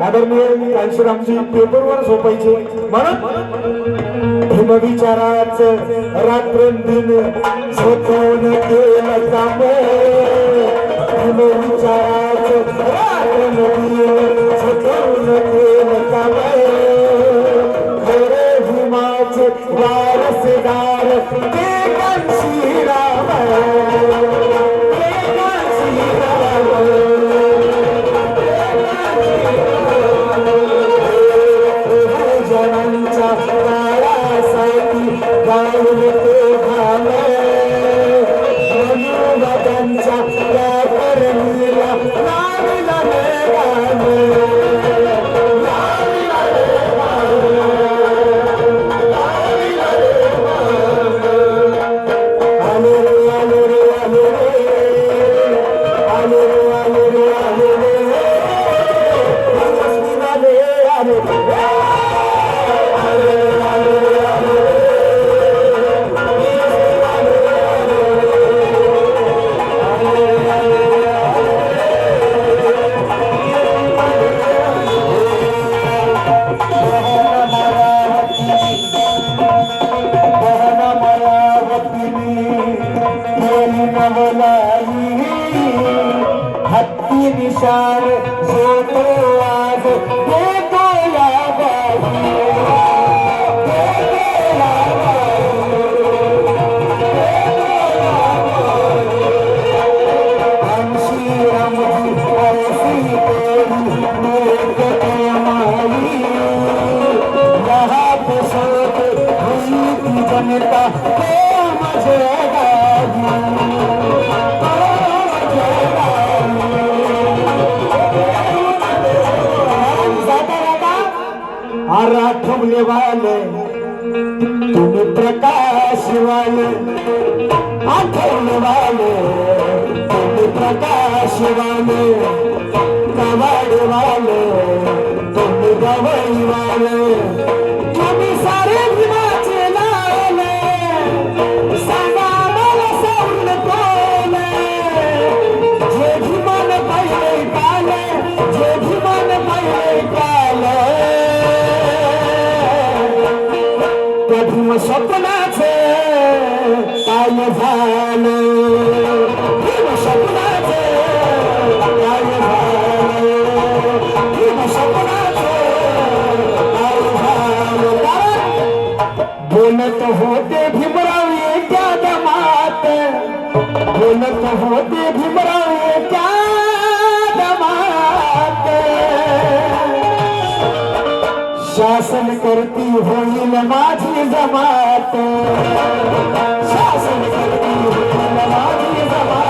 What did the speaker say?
आदरणीय कांशीरामजी पेपरवर झोपायचे म्हणून हिमविचाराच रात्रंदिन झोपवून केलं काम हिमविचाराच रात्रंदिन झोपवून केलं काम खरे हिमाचे वारसदार ते कांशीराम हत्ती निशान सोतो आज देखो जनता आठवले वाले तुम्ही प्रकाश वाले आठवले वाले तुम्ही प्रकाश वाले कवाड वाले तुम्ही गवई वाले तुम्ही सारे भीमाचे लाले सांगा मला सौन कोले जे भीमान पहिले काले जे भीमान पहिले काले भीम स्वप्नाचे काय झालं भीम स्वप्नाचे काय झालं भीम स्वप्नाचे काय झालं बोलत होते भीमराव एका दमात बोलत होते भीमराव एका दमात शासन करती होईल माझी जमात शासन करती होईल माझी